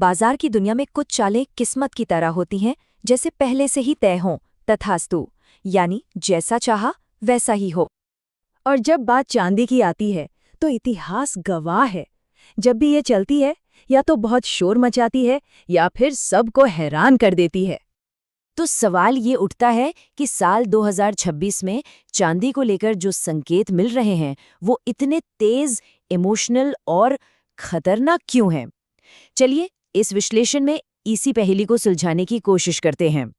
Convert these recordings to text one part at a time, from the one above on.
बाजार की दुनिया में कुछ चालें किस्मत की तरह होती हैं, जैसे पहले से ही तय हों, तथास्तु, यानी जैसा चाहा वैसा ही हो। और जब बात चांदी की आती है तो इतिहास गवाह है। जब भी ये चलती है या तो बहुत शोर मचाती है या फिर सबको हैरान कर देती है। तो सवाल ये उठता है कि साल 2026 में चांदी को लेकर जो संकेत मिल रहे हैं वो इतने तेज, इमोशनल और खतरनाक क्यों हैं? चलिए इस विश्लेषण में इसी पहेली को सुलझाने की कोशिश करते हैं।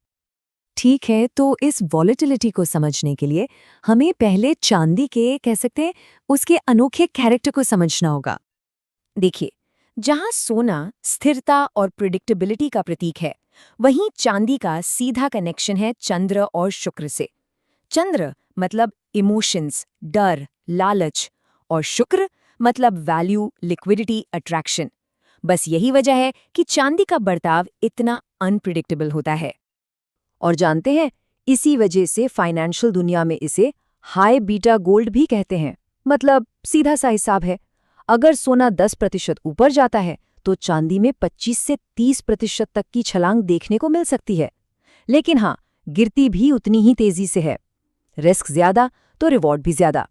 ठीक है, तो इस वॉलेटिलिटी को समझने के लिए हमें पहले चांदी के कह सकते हैं उसके अनोखे कैरेक्टर को समझना होगा। देखिए, जहां सोना स्थिरता और प्रिडिक्टेबिलिटी का प्रतीक है, वहीं चांदी का सीधा कनेक्शन है चंद्र और शुक्र से। चंद्र मतलब इमोशंस, डर, लालच, और शुक्र मतलब वैल्यू, लिक्विडिटी, अट्रैक्शन। बस यही वजह है कि चांदी का बर्ताव इतना अनप्रिडिक्टेबल होता है। और जानते हैं, इसी वजह से फाइनेंशियल दुनिया में इसे हाई बीटा गोल्ड भी कहते हैं। मतलब सीधा सा हिसाब है, अगर सोना 10% ऊपर जाता है तो चांदी में 25 से 30% तक की छलांग देखने को मिल सकती है। लेकिन हाँ, गिरती भी उतनी ही तेजी से है। रिस्क ज्यादा तो रिवॉर्ड भी ज्यादा।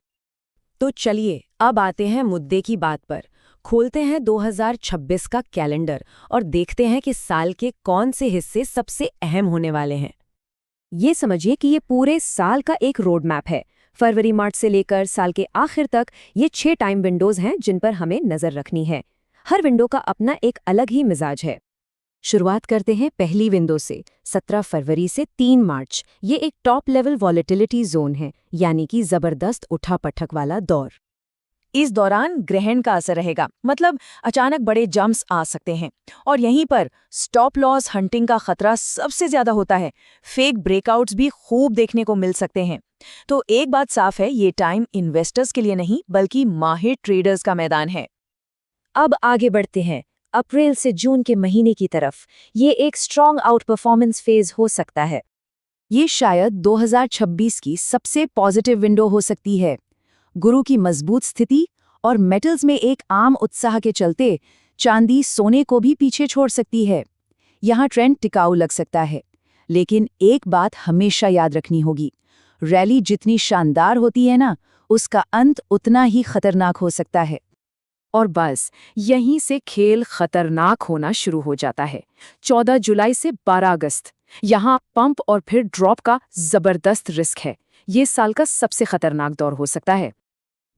तो चलिए अब आते हैं मुद्दे की बात पर। खोलते हैं 2026 का कैलेंडर और देखते हैं कि साल के कौन से हिस्से सबसे अहम होने वाले हैं। ये समझिए कि ये पूरे साल का एक रोड मैप है। फरवरी मार्च से लेकर साल के आखिर तक ये 6 टाइम विंडोज हैं जिन पर हमें नजर रखनी है। हर विंडो का अपना एक अलग ही मिजाज है। शुरुआत करते हैं पहली विंडो से, 17 फरवरी से 3 मार्च। ये एक टॉप लेवल वॉलेटिलिटी जोन है, यानी कि जबरदस्त उठा-पटक वाला दौर। इस दौरान ग्रहण का असर रहेगा, मतलब अचानक बड़े जंप्स आ सकते हैं। और यहीं पर स्टॉप लॉस हंटिंग का खतरा सबसे ज्यादा होता है। फेक ब्रेकआउट्स भी खूब देखने को मिल सकते हैं। तो एक बात साफ है, ये टाइम इन्वेस्टर्स के लिए नहीं बल्कि माहिर ट्रेडर्स का मैदान है। अब आगे बढ़ते हैं अप्रैल से जून के महीने की तरफ। ये एक स्ट्रॉन्ग आउट परफॉर्मेंस फेज हो सकता है। ये शायद 2026 की सबसे पॉजिटिव विंडो हो सकती है। गुरु की मजबूत स्थिति और मेटल्स में एक आम उत्साह के चलते चांदी सोने को भी पीछे छोड़ सकती है। यहाँ ट्रेंड टिकाऊ लग सकता है, लेकिन एक बात हमेशा याद रखनी होगी, रैली जितनी शानदार होती है ना, उसका अंत उतना ही खतरनाक हो सकता है। और बस यहीं से खेल खतरनाक होना शुरू हो जाता है। 14 जुलाई से 12 अगस्त यहाँ पंप और फिर ड्रॉप का जबरदस्त रिस्क है। ये साल का सबसे खतरनाक दौर हो सकता है।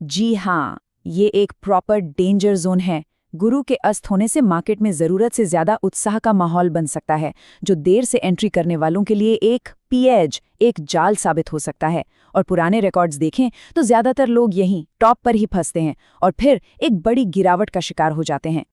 जी हाँ, ये एक प्रॉपर डेंजर जोन है। गुरु के अस्त होने से मार्केट में जरूरत से ज्यादा उत्साह का माहौल बन सकता है, जो देर से एंट्री करने वालों के लिए एक पीएज, एक जाल साबित हो सकता है। और पुराने रिकॉर्ड्स देखें तो ज्यादातर लोग यहीं टॉप पर ही फंसते हैं और फिर एक बड़ी गिरावट का शिकार हो जाते हैं।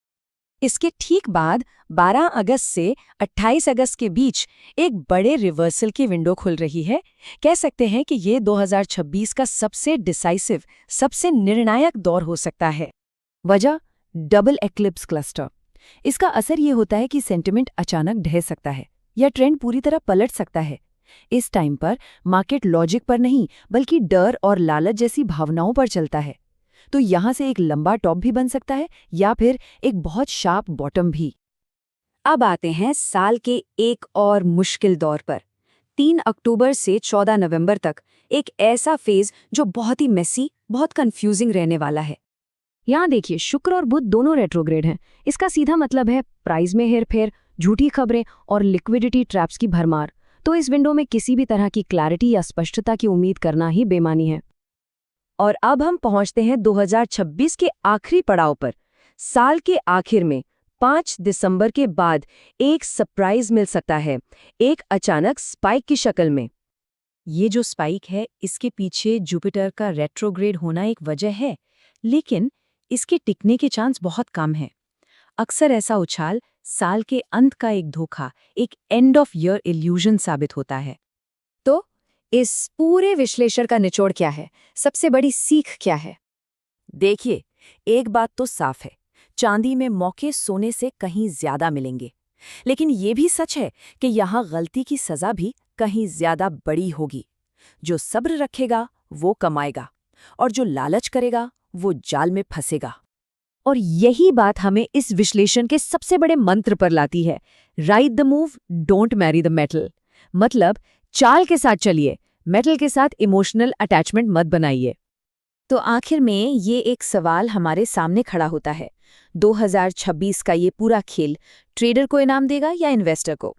इसके ठीक बाद 12 अगस्त से 28 अगस्त के बीच एक बड़े रिवर्सल की विंडो खुल रही है। कह सकते हैं कि ये 2026 का सबसे डिसाइसिव, सबसे निर्णायक दौर हो सकता है। वजह डबल एक्लिप्स क्लस्टर। इसका असर ये होता है कि सेंटिमेंट अचानक ढह सकता है या ट्रेंड पूरी तरह पलट सकता है। इस टाइम पर मार्केट लॉजिक पर नहीं बल्कि डर और लालच जैसी भावनाओं पर चलता है। तो यहां से एक लंबा टॉप भी बन सकता है या फिर एक बहुत शार्प बॉटम भी। अब आते हैं साल के एक और मुश्किल दौर पर। 3 अक्टूबर से 14 नवंबर तक एक ऐसा फेज जो बहुत ही मेसी, बहुत कंफ्यूजिंग रहने वाला है। यहाँ देखिए, शुक्र और बुध दोनों रेट्रोग्रेड हैं। इसका सीधा मतलब है प्राइस में हेरफेर, झूठी खबरें और लिक्विडिटी ट्रैप्स की भरमार। तो इस विंडो में किसी भी तरह की क्लैरिटी या स्पष्टता की उम्मीद करना ही बेमानी है। और अब हम पहुंचते हैं 2026 के आखिरी पड़ाव पर। साल के आखिर में 5 दिसंबर के बाद एक सरप्राइज मिल सकता है, एक अचानक स्पाइक की शक्ल में। ये जो स्पाइक है, इसके पीछे जुपिटर का रेट्रोग्रेड होना एक वजह है, लेकिन इसके टिकने के चांस बहुत कम हैं। अक्सर ऐसा उछाल साल के अंत का एक धोखा, एक एंड ऑफ ईयर इल्यूजन साबित होता है। तो इस पूरे विश्लेषण का निचोड़ क्या है? सबसे बड़ी सीख क्या है? देखिए, एक बात तो साफ है, चांदी में मौके सोने से कहीं ज्यादा मिलेंगे। लेकिन ये भी सच है कि यहाँ गलती की सजा भी कहीं ज्यादा बड़ी होगी। जो सब्र रखेगा वो कमाएगा, और जो लालच करेगा वो जाल में फंसेगा। और यही बात हमें इस विश्लेषण के सबसे बड़े मंत्र पर लाती है, ride the move, don't marry the metal. मतलब चाल के साथ चलिए, मेटल के साथ इमोशनल अटैचमेंट मत बनाइए। तो आखिर में ये एक सवाल हमारे सामने खड़ा होता है, 2026 का ये पूरा खेल ट्रेडर को इनाम देगा या इन्वेस्टर को?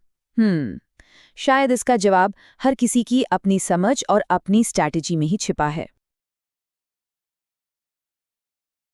शायद इसका जवाब हर किसी की अपनी समझ और अपनी स्ट्रैटेजी में ही छिपा है।